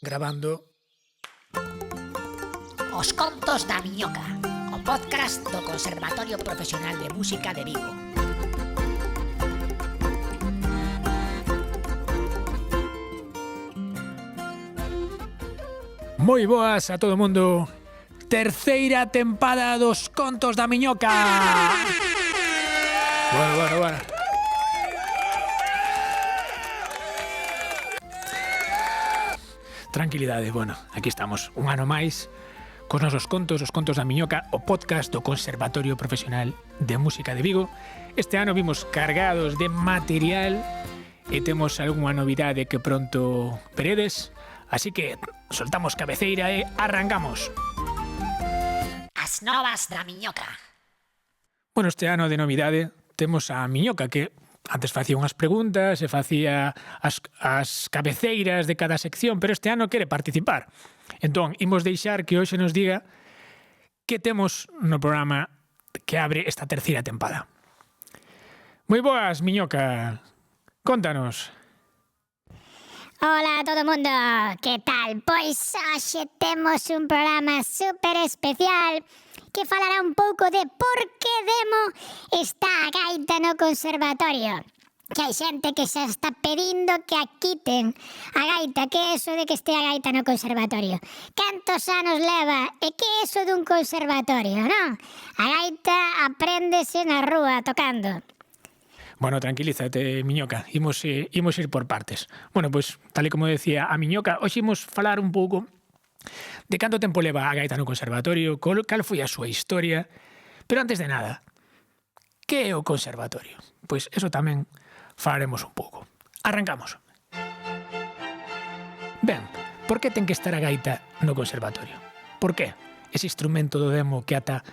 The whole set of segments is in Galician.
Grabando. Os contos da miñoca, o podcast do Conservatorio Profesional de Música de Vigo. Moi boas a todo o mundo. Terceira tempada dos contos da miñoca. Bueno. Tranquilidade, bueno, aquí estamos, un ano máis cos nosos contos, os contos da miñoca, o podcast do Conservatorio Profesional de Música de Vigo. Este ano vimos cargados de material e temos algunha novidade que pronto veredes, así que soltamos cabeceira e arrancamos. As novas da miñoca. Bueno, este ano de novidade temos a miñoca que antes facía unhas preguntas e facía as cabeceiras de cada sección, pero este ano quere participar. Entón, imos deixar que hoxe nos diga que temos no programa que abre esta terceira tempada. Moi boas, miñoca. Contanos. Hola a todo mundo, que tal? Pois hoxe temos un programa super especial que falará un pouco de por que demo está a gaita no conservatorio. Que hai xente que xa está pedindo que a quiten a gaita. Que é eso de que este a gaita no conservatorio? Cantos anos leva? E que é eso dun conservatorio, non? A gaita apréndese na rúa tocando. Bueno, tranquilízate, miñoca, imos ir por partes. Bueno, pois, tal e como decía a miñoca, hoxe imos falar un pouco de canto tempo leva a gaita no conservatorio, cal foi a súa historia, pero antes de nada, que é o conservatorio? Pois eso tamén falaremos un pouco. Arrancamos. Ben, por que ten que estar a gaita no conservatorio? Por que ese instrumento do demo que ata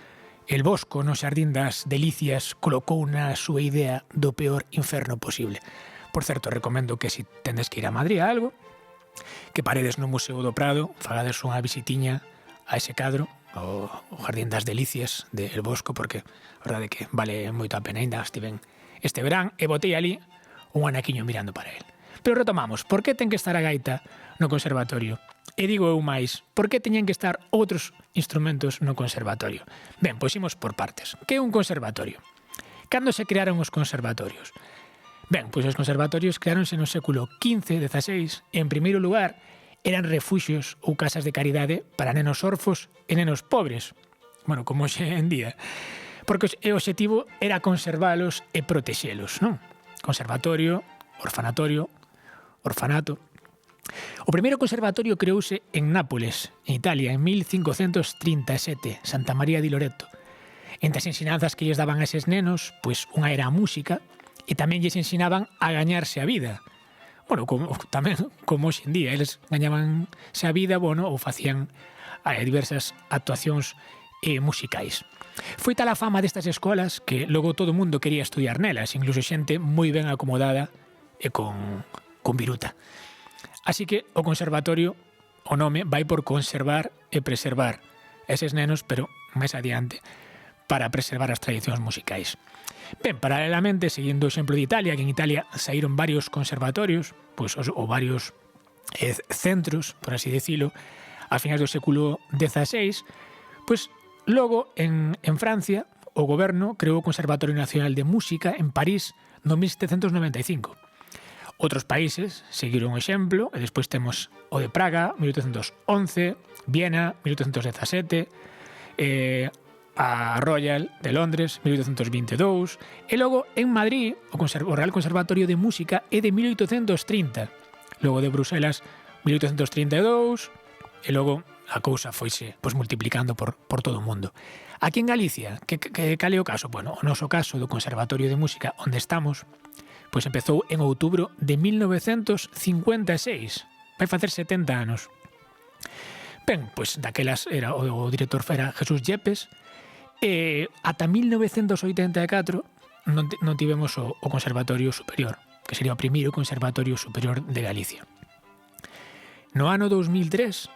el Bosco no Xardín das Delicias colocou na súa idea do peor inferno posible? Por certo, recomendo que se tendes que ir a Madrid a algo, que paredes no Museo do Prado, fagades unha visitiña a ese cadro, o Jardín das Delicias de El Bosco, porque a verdade é que vale moito a pena. Ainda estiven este verán e botei ali un anaquiño mirando para el. Pero retomamos, por que ten que estar a gaita no conservatorio? E digo eu máis, por que teñen que estar outros instrumentos no conservatorio? Ben, pois imos por partes. Que é un conservatorio? Cando se crearon os conservatorios? Ben, pois os conservatorios creáronse no século XV-XVI e, en primeiro lugar, eran refuxios ou casas de caridade para nenos orfos e nenos pobres. Bueno, como hoxe en día. Porque o obxectivo era conservalos e protexelos, non? Conservatorio, orfanatorio, orfanato. O primeiro conservatorio creouse en Nápoles, en Italia, en 1537, Santa María di Loreto. Entre as ensinanzas que lles daban a eses nenos, pois unha era a música, e tamén lles ensinaban a gañarse a vida. Bueno, tamén como hoxe en día, eles gañabanse a vida, bueno, ou facían diversas actuacións musicais. Foi tal a fama destas escolas que logo todo o mundo quería estudiar nelas, incluso xente moi ben acomodada e con viruta. Así que o conservatorio, o nome, vai por conservar e preservar eses nenos, pero máis adiante, para preservar as tradicións musicais. Ben, paralelamente, seguindo o exemplo de Italia, que en Italia saíron varios conservatorios, pois, ou varios centros, por así decirlo, a finais do século XVI, pois logo en Francia o goberno creou o Conservatorio Nacional de Música en París no 1795. Outros países seguiron o exemplo, e despois temos o de Praga, 1811, Viena, 1817, a Royal de Londres, 1822, e logo en Madrid o Real Conservatorio de Música é de 1830, logo de Bruselas, 1832, e logo a cousa foise multiplicando por todo o mundo. Aquí en Galicia, cal é o caso? Bueno, o noso caso do Conservatorio de Música onde estamos, pois empezou en outubro de 1956, vai facer 70 anos. Ben, pois daquelas era o director era Jesús Yepes, e ata 1984 non tivemos o Conservatorio Superior, que sería o primeiro Conservatorio Superior de Galicia. No ano 2003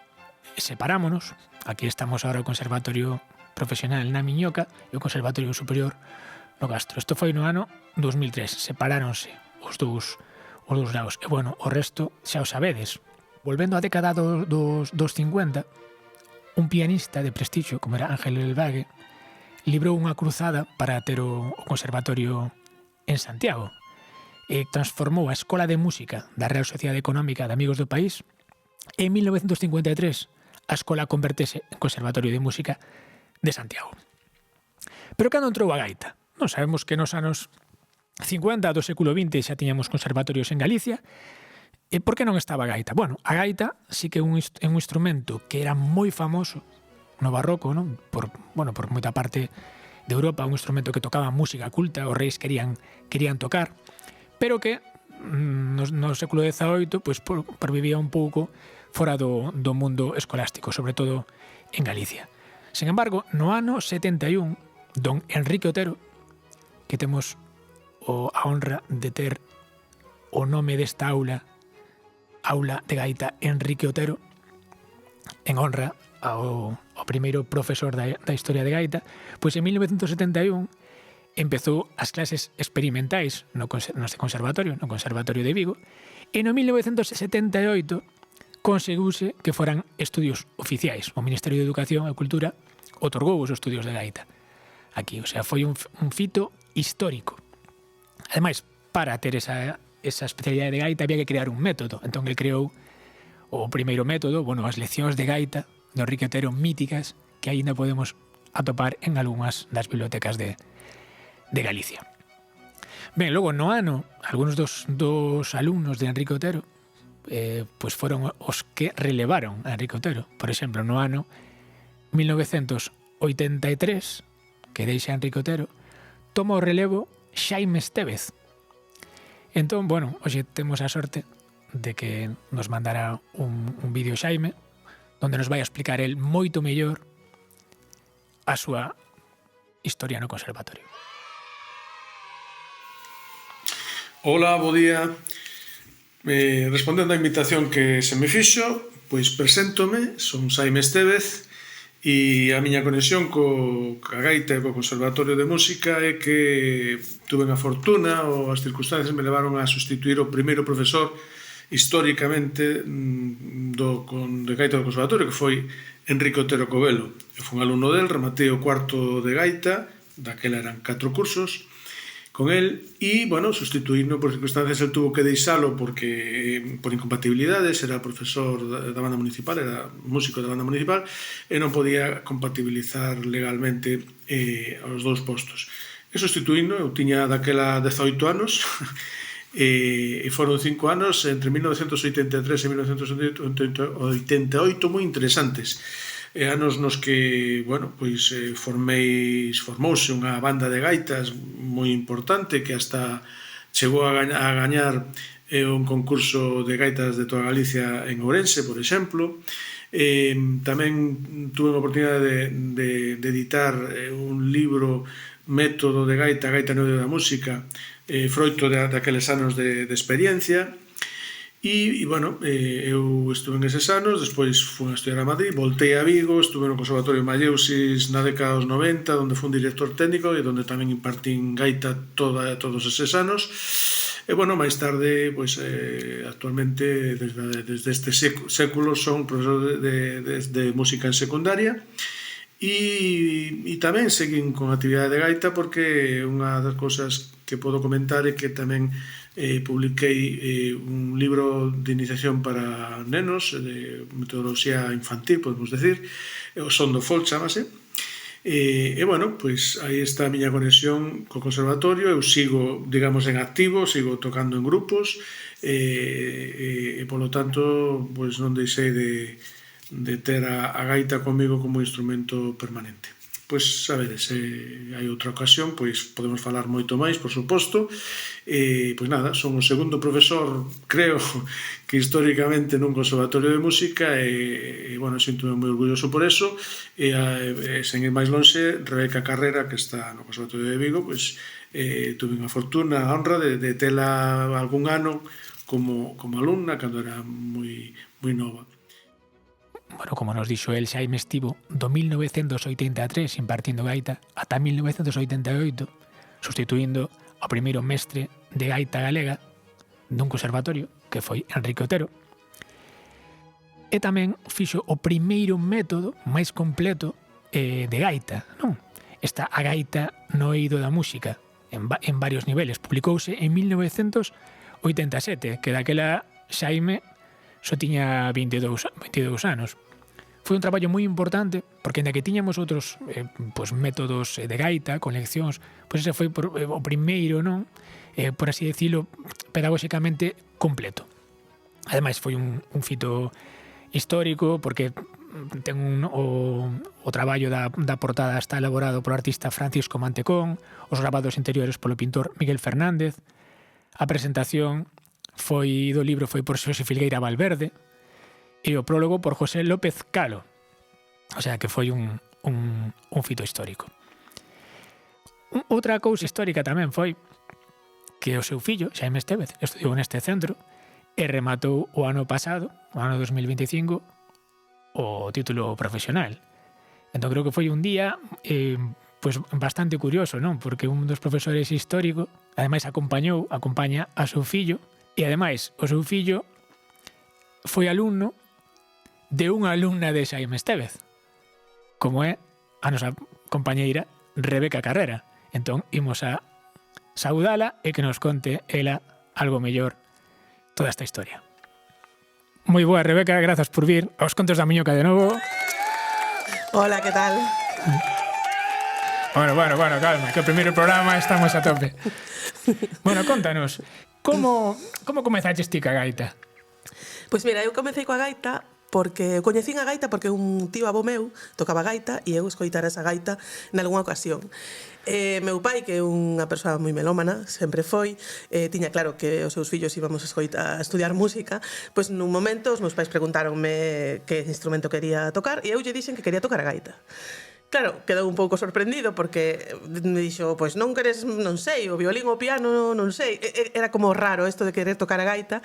separámonos, aquí estamos agora o Conservatorio Profesional na Miñoca e o Conservatorio Superior no Castro. Isto foi no ano 2003, separáronse os dous lados. E bueno, o resto xa o sabedes. Volvendo á década dos 50, un pianista de prestixio, como era Ángel Elbague, librou unha cruzada para ter o conservatorio en Santiago e transformou a Escola de Música da Real Sociedade Económica de Amigos do País. En 1953, a escola convertese en Conservatorio de Música de Santiago. Pero cando entrou a gaita? Non sabemos que nos anos 50 do século XX xa tiñamos conservatorios en Galicia. E por que non estaba a gaita? Bueno, a gaita sí que é un instrumento que era moi famoso no barroco, non? Por moita parte de Europa, un instrumento que tocaba música culta, os reis querían tocar, pero que no século XVIII pues, pervivía un pouco fora do mundo escolástico, sobre todo en Galicia. Sen embargo, no ano 71, don Enrique Otero, que temos a honra de ter o nome desta aula de gaita Enrique Otero, en honra ao primeiro profesor da historia de gaita, pois en 1971 empezou as clases experimentais neste conservatorio, no Conservatorio de Vigo, e no 1978 conseguiuse que foran estudios oficiais. O Ministerio de Educación e Cultura otorgou os estudios de gaita aquí, o sea, foi un fito histórico. Ademais, para ter esa especialidade de gaita había que crear un método, entón el creou o primeiro método, as leccións de gaita de Enrique Otero míticas que aínda podemos atopar en algunhas das bibliotecas de Galicia. Ben, logo no ano, algúns dos alumnos de Enrique Otero pois foron os que relevaron a Enrique Otero. Por exemplo, no ano 1983, que deixa Enrique Otero, toma o relevo Xaime Estévez. Entón, hoxe temos a sorte de que nos mandara un vídeo Xaime onde nos vai a explicar el moito mellor a súa historia no conservatorio. Ola, bo día. Respondendo á invitación que se me fixo, pois preséntome, son Xaime Estévez, e a miña conexión ca gaita e co Conservatorio de Música é que tuve a fortuna ou as circunstancias me levaron a sustituir o primeiro profesor históricamente de gaita do Conservatorio, que foi Enrique Otero Covelo. Eu fui un alumno del, rematei o cuarto de gaita, daquela eran 4 cursos, con el, e, sustituíno por circunstancias, el tuvo que deixalo porque por incompatibilidades, era profesor da banda municipal, era músico da banda municipal, e non podía compatibilizar legalmente os dous postos. E sustituíno, eu tiña daquela 18 anos, e foron 5 anos, entre 1983 e 1988, moi interesantes. Anos nos que, formouse unha banda de gaitas moi importante que hasta chegou a gañar un concurso de gaitas de toda Galicia en Ourense, por exemplo. Tamén tuve a oportunidade de editar un libro, Método de gaita, gaita no medio da música, froito daqueles anos de experiencia. Eu estuve en eses anos, despois fui a estudiar a Madrid, voltei a Vigo, estuve no Conservatorio Malleusis na década dos 90, onde fui un director técnico e onde tamén impartín gaita todos eses anos. E, máis tarde, actualmente, desde este século, son profesor de música en secundaria e tamén seguín con actividade de gaita porque unha das cousas que podo comentar é que tamén publiquei un libro de iniciación para nenos, de metodoloxía infantil, podemos decir, o Son do Folk, chamase. Aí está a miña conexión co conservatorio, eu sigo, en activo, sigo tocando en grupos, e polo tanto, non deixei de ter a gaita comigo como instrumento permanente. Sabedes, hai outra ocasión, podemos falar moito máis, por suposto. Son o segundo profesor, creo, que históricamente nun conservatorio de música e, sinto moi orgulloso por eso. E sen ir máis lonxe, Rebeca Carrera, que está no Conservatorio de Vigo, tuve unha fortuna, a honra de tela algún ano como alumna, cando era moi nova. Como nos dixo el, Xaime estivo do 1983 impartindo gaita ata 1988, sustituindo ao primeiro mestre de gaita galega dun conservatorio, que foi Enrique Otero. e tamén fixo o primeiro método máis completo de gaita, non? Está a gaita no eido da música en varios niveles. Publicouse en 1987, que daquela Xaime só tiña 22 anos. Foi un traballo moi importante, porque ainda que tiñamos outros métodos de gaita, con leccións, ese foi o primeiro, non? Por así decirlo, pedagóxicamente completo. Ademais, foi un fito histórico, porque ten o traballo da portada está elaborado polo artista Francisco Mantecón, os grabados interiores polo pintor Miguel Fernández, a presentación do libro foi por Xosé Filgueira Valverde e o prólogo por José López Calo. O sea que foi un fito histórico. Outra cousa histórica tamén foi que o seu fillo, Xaime Estévez, estudiou neste centro e rematou o ano pasado, o ano 2025, o título profesional. Entón creo que foi un día bastante curioso, non? Porque un dos profesores histórico, ademais acompaña a seu fillo, e ademais o seu fillo foi alumno de unha alumna de Xaime Estévez, como é a nosa compañeira Rebeca Carrera. Entón imos a saudala e que nos conte ela algo mellor toda esta historia. Moi boa, Rebeca, grazas por vir aos Contos da Miñoca de novo. Hola, que tal? Bueno, calma, que o primeiro programa estamos a tope. Bueno, contanos, como comezaches ti ca gaita? Pois mira, eu comecei coa gaita porque coñecín a gaita porque un tío avó meu tocaba gaita e eu escoitara esa gaita nalgúna ocasión. Meu pai, que é unha persoa moi melómana, sempre foi, tiña claro que os seus fillos íbamos a estudiar música, pois nun momento os meus pais preguntáronme que instrumento quería tocar e eu lle dixen que quería tocar a gaita. Claro, quedou un pouco sorprendido porque me dixo, pois non queres, non sei, o violín ou o piano, non sei. Era como raro isto de querer tocar a gaita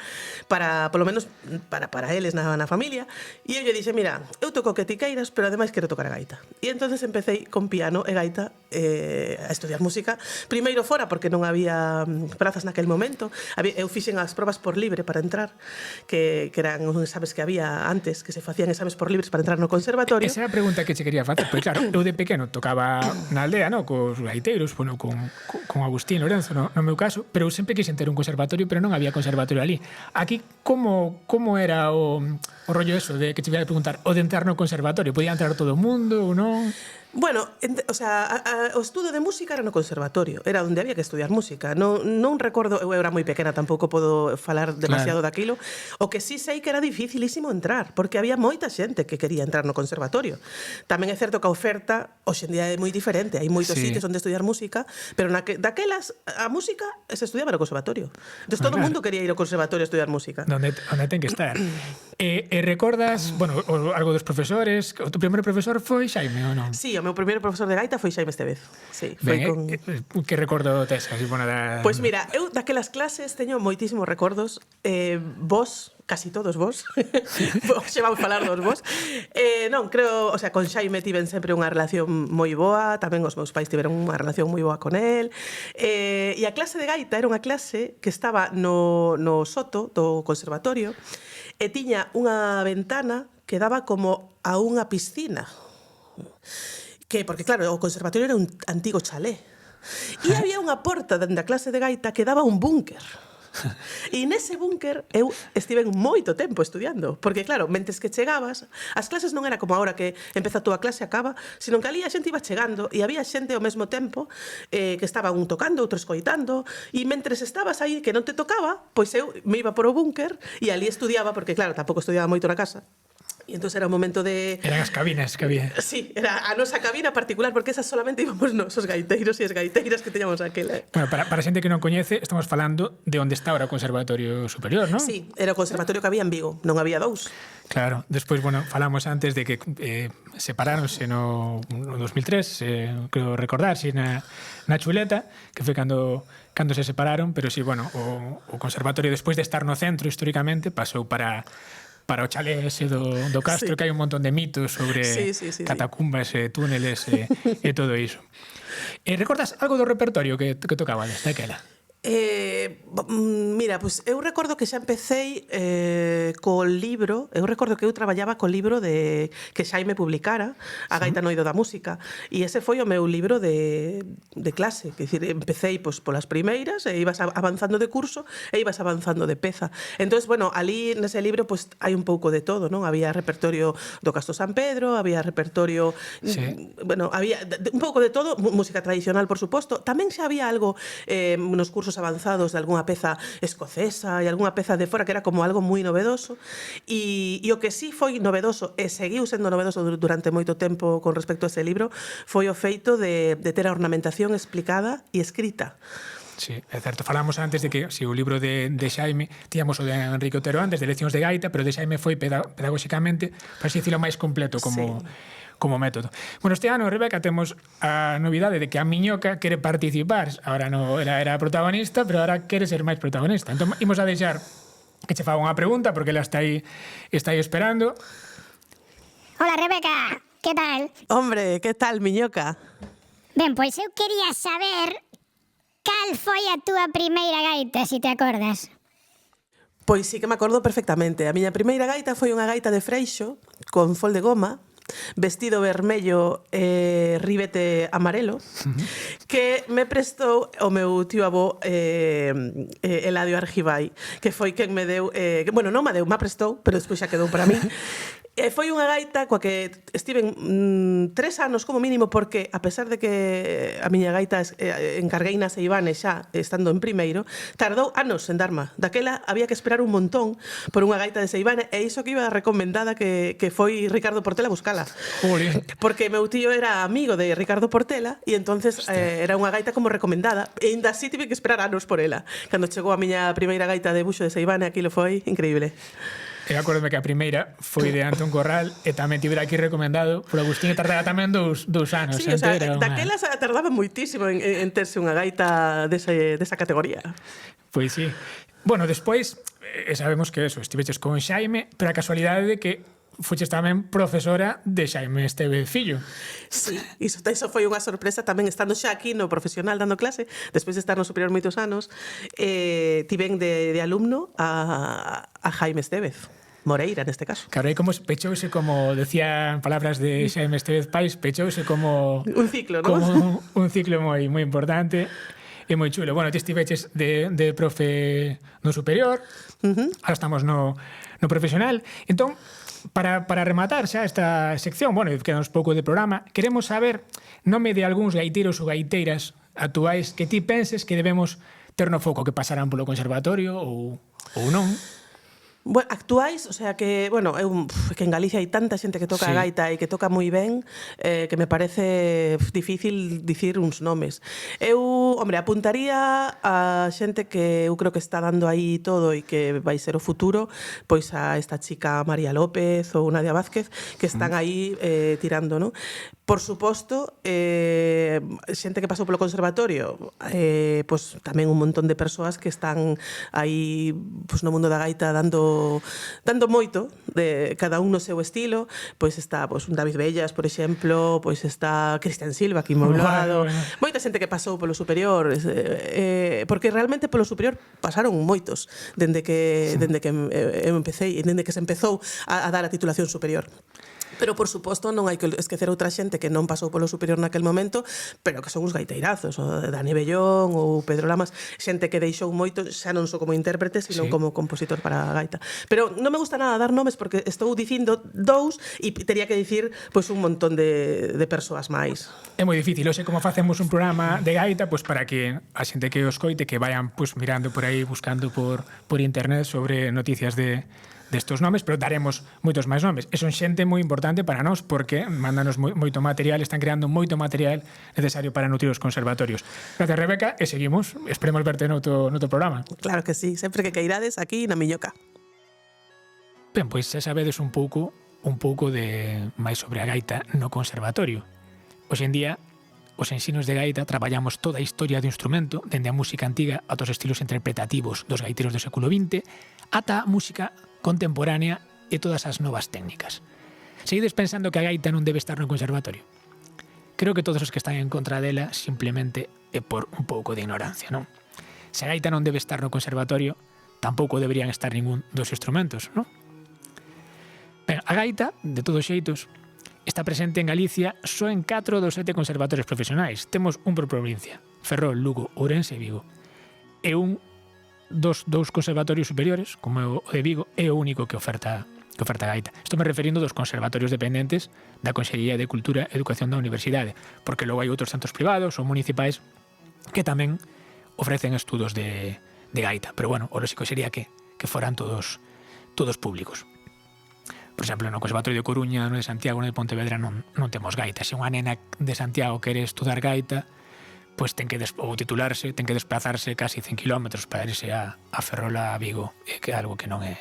polo menos para eles na familia. E eu lle dixe, mira, eu toco o que ti queiras, pero ademais quero tocar a gaita. E entonces empecé con piano e gaita a estudiar música. Primeiro fora porque non había prazas naquel momento. Eu fixen as probas por libre para entrar, que eran uns exames que había antes, que se facían exames por libres para entrar no conservatorio. Esa é a pregunta que che quería facer, pois claro, eu de pequeno tocaba na aldea, no, cos gaiteiros, bueno, con Agustín Lorenzo, no meu caso, pero eu sempre quixen ter un conservatorio, pero non había conservatorio ali. Aquí, como era o rollo eso de que te iba a preguntar, o de entrar no conservatorio? Podía entrar todo o mundo ou non? Bueno, o sea, o estudo de música era no conservatorio, era onde había que estudiar música. Non recordo, eu era moi pequena, tampouco podo falar demasiado daquilo. O que sí sei que era dificilísimo entrar, porque había moita xente que quería entrar no conservatorio. Tamén é certo que a oferta hoxe en día é moi diferente, hai moitos sitios onde estudiar música, pero daquelas a música se estudiaba no conservatorio. Entón todo o mundo quería ir ao conservatorio a estudiar música. Onde ten que estar. E recordas, bueno, algo dos profesores, o teu primeiro profesor foi Xaime ou non? Sí, o meu primeiro profesor de gaita foi Xaime Estévez. Sí, foi que recordo tes así bona da... Pois mira, eu daquelas clases teño moitísimos recordos. Vos, casi todos vos, xe vamos falar dos vos. Non, creo, o sea, con Xaime tiven sempre unha relación moi boa, tamén os meus pais tiveron unha relación moi boa con el. E a clase de gaita era unha clase que estaba no soto do conservatorio e tiña unha ventana que daba como a unha piscina. Porque claro, o conservatorio era un antigo chalé. E había unha porta dende a clase de gaita que daba un búnker. E nese búnker eu estiven moito tempo estudiando, porque claro, mentes que chegabas, as clases non era como agora que empeza a túa clase e acaba, sino que ali a xente iba chegando e había xente ao mesmo tempo que estaba un tocando, outro escoitando, e mentres estabas aí que non te tocaba, pois eu me iba por o búnker e ali estudiaba, porque claro, tampouco estudiaba moito na casa. E entón era o momento de... Eran as cabinas que había. Sí, era a nosa cabina particular, porque esas solamente íbamos nosos gaiteiros e as gaiteiras que teñamos aquela. Bueno, para xente que non coñece, estamos falando de onde está ahora o Conservatorio Superior, non? Sí, era o conservatorio que había en Vigo, non había dous. Claro, despois, bueno, falamos antes de que separáronse no 2003, creo recordar, si na Chuleta, que foi cando se separaron, pero sí, bueno, o Conservatorio, despois de estar no centro históricamente, pasou para o chalé ese do Castro, que hai un montón de mitos sobre catacumbas, túneles e todo iso. Recordas algo do repertorio que tocabades daquela? Mira, pues eu recordo que xa empecéi co libro, eu recordo que eu traballaba co libro que Xaime publicara, A gaita no oído da música, e ese foi o meu libro de clase, que dicir, empecéi pois, polas primeiras, e ibas avanzando de curso, e ibas avanzando de peza. Entón, bueno, ali nese libro pues, hai un pouco de todo, non? Había repertorio do Castro San Pedro, había repertorio, bueno, había un pouco de todo, música tradicional, por suposto, tamén xa había algo nos cursos avanzados de algunha peza escocesa e algunha peza de fora que era como algo moi novedoso e o que sí foi novedoso e seguiu sendo novedoso durante moito tempo con respecto a ese libro foi o feito de ter a ornamentación explicada e escrita. Sí, é certo. Falamos antes de que o libro de Xaime, tíamos o de Enrique Otero antes, de leccións de gaita, pero de Xaime foi pedagóxicamente, para así decirlo, máis completo como método. Bueno, este ano, Rebeca, temos a novidade de que a Miñoca quere participar. Ahora no era protagonista, pero ahora quere ser máis protagonista. Entón, imos a deixar que che faga unha pregunta, porque ela está aí esperando. Hola, Rebeca, que tal? Hombre, que tal, Miñoca? Ben, pois eu quería saber cal foi a túa primeira gaita, se te acordas. Pois sí que me acordo perfectamente. A miña primeira gaita foi unha gaita de freixo con fol de goma, vestido vermello e ribete amarelo, que me prestou o meu tío avó Eladio Argibay, que foi quen me deu, bueno, non me deu, me prestou, pero despois xa quedou para min. Foi unha gaita coa que estiven 3 anos como mínimo, porque a pesar de que a miña gaita encarguei na Seivane xa estando en primeiro, tardou anos en darma. Daquela había que esperar un montón por unha gaita de Seivane, e iso que iba recomendada que foi Ricardo Portela a buscala. Porque meu tío era amigo de Ricardo Portela e entonces era unha gaita como recomendada, e ainda así tive que esperar anos por ela. Cando chegou a miña primeira gaita de buxo de Seivane, aquilo foi increíble. Eu acordome que a primeira foi de Antón Corral e tamén tivera aquí recomendado por Agustín, e tardara tamén dous anos. Sí, o sea, daquela tardaba moitísimo en terse unha gaita desa categoría. Pois sí. Bueno, despois, sabemos que estiveches con Xaime, pero a casualidade de que fuches tamén profesora de Xaime Estévez Fillo. Sí, iso foi unha sorpresa tamén estando xa aquí no profesional dando clase, despois de estar no superior moitos anos, tiven de alumno a Jaime Estévez Moreira, neste caso. Claro, aí como pechouse, como decían palabras de Xaime Estévez Pais, pechouse como un ciclo, ¿no? Como un ciclo moi importante e moi chulo. Bueno, ti estiveches de profe no superior, ahora estamos no profesional. Entón, para rematar xa esta sección, bueno, quedamos pouco de programa, queremos saber nome de algúns gaiteiros ou gaiteiras actuais que ti penses que debemos ter no foco, que pasarán polo conservatorio ou non. Bueno, actuais, o sea que, bueno, que en Galicia hai tanta xente que toca a gaita e que toca moi ben, que me parece difícil dicir uns nomes. Eu, hombre, apuntaría a xente que eu creo que está dando aí todo e que vai ser o futuro, pois a esta chica María López ou Nadia Vázquez, que están aí tirando, ¿no? Por suposto, xente que pasou polo conservatorio, pois tamén un montón de persoas que están aí pois no mundo da gaita dando moito, de cada un no seu estilo. Pois está pois un David Bellas, por exemplo, pois está Cristian Silva aquí ao meu lado, moita xente que pasou polo superior, porque realmente polo superior pasaron moitos dende que eu empecé e dende que se empezou a dar a titulación superior. Pero, por suposto, non hai que esquecer outra xente que non pasou polo superior naquel momento, pero que son uns gaiteirazos, o Dani Bellón ou Pedro Lamas, xente que deixou moito, xa non só como intérprete, sino como compositor para a gaita. Pero non me gusta nada dar nomes porque estou dicindo dous e teria que dicir pois un montón de persoas máis. É moi difícil, hoxe como facemos un programa de gaita, pois para que a xente que os coite, que vayan pois mirando por aí, buscando por internet sobre noticias destos nomes, pero daremos moitos máis nomes. E son xente moi importante para nós, porque mándanos moito material, están creando moito material necesario para nutrir os conservatorios. Gracias, Rebeca, e seguimos. Esperemos verte noutro programa. Claro que sí, sempre que queirades aquí na Miñoca. Ben, pois xa sabedes un pouco de máis sobre a gaita no conservatorio. Hoxe en día, os ensinos de gaita traballamos toda a historia do instrumento, dende a música antiga ata os estilos interpretativos dos gaiteiros do século XX, ata a música contemporánea e todas as novas técnicas. Seguides pensando que a gaita non debe estar no conservatorio? Creo que todos os que están en contra dela simplemente é por un pouco de ignorancia, non? Se a gaita non debe estar no conservatorio, tampouco deberían estar ningún dos instrumentos, non? Ben, a gaita, de todos xeitos, está presente en Galicia só en 4 dos 7 conservatorios profesionais. Temos un por provincia, Ferrol, Lugo, Ourense e Vigo. E un dos dous conservatorios superiores, como o de Vigo, é o único que oferta gaita. Estou me referindo dos conservatorios dependentes da Consellería de Cultura e Educación da Universidade, porque logo hai outros centros privados ou municipais que tamén ofrecen estudos de gaita. Pero bueno, o lógico sería que foran todos públicos. Por exemplo, no Conservatorio de Coruña, no de Santiago, no de Pontevedra non temos gaita. Se unha nena de Santiago quere estudar gaita, pois ten que titularse, ten que desplazarse casi 100 kilómetros para irse a Ferrol, a Vigo, que é algo que non é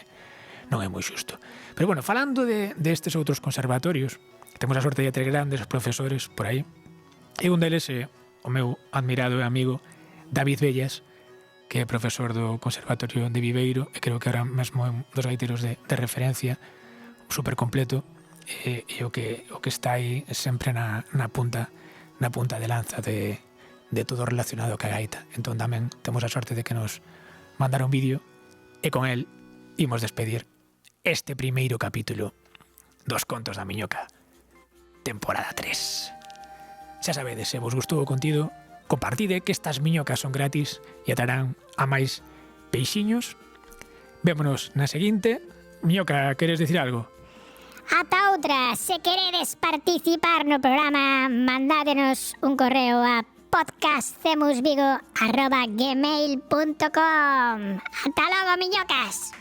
moi xusto. Pero bueno, falando de estes outros conservatorios, temos a sorte de ter grandes profesores por aí, e un deles é o meu admirado e amigo David Bellas, que é profesor do Conservatorio de Viveiro, e creo que ahora mesmo é un dos gaiteros de referencia, super completo, e o que está aí sempre na punta de lanza de todo relacionado ca gaita. Entón tamén temos a sorte de que nos mandara un vídeo, e con el imos despedir este primeiro capítulo dos Contos da Miñoca, temporada 3. Xa sabedes, se vos gustou o contido, compartide, que estas miñocas son gratis e atarán a máis peixiños. Vémonos na seguinte. Miñoca, queres dicir algo? Ata outra, se queredes participar no programa, mandádenos un correo a podcastcemusvigo@gmail.com. Ata logo, miñocas.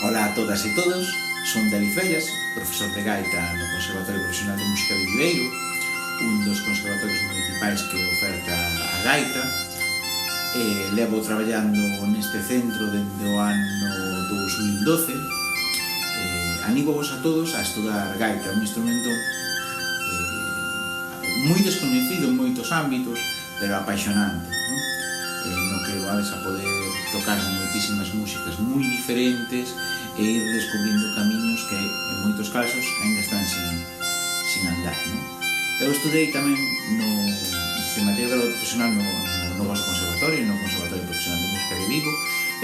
Ola a todas e todos, son David Bellas, profesor de gaita no Conservatorio Profesional de Música de Viveiro, un dos conservatorios municipais que oferta a gaita. Levo traballando neste centro dende o ano 2012. Anímovos a todos a estudar gaita, un instrumento moi descoñecido en moitos ámbitos, pero apaixonante, non? No que vades a poder tocar moitísimas músicas moi diferentes e ir descubrindo camiños que en moitos casos ainda están sin andar, non? Eu estudei tamén no Sistemativa Profesional no vosso conservatorio, no Conservatorio Profesional de Música de Vigo,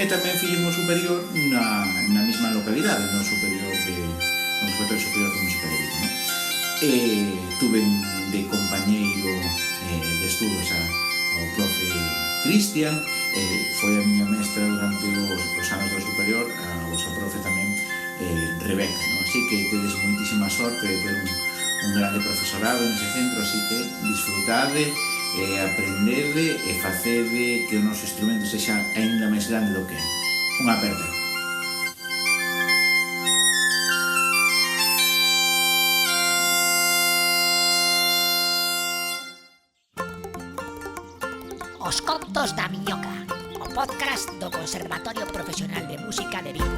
e tamén fixen o superior na mesma localidade, no Conservatorio Superior de Música de Vigo, non? Tuve de compañeiro de estudos ao profe Cristian, foi a miña mestra durante os anos do superior, a vosa profe tamén, Rebeca, non? Así que tedes moitísima sorte de ter un grande profesorado nese centro, así que disfrutade, aprendede e facede que o noso instrumento sexa aínda máis grande do que é. Unha aperta. Os Contos da Miñoca, o podcast do Conservatorio Profesional de Música de Vigo.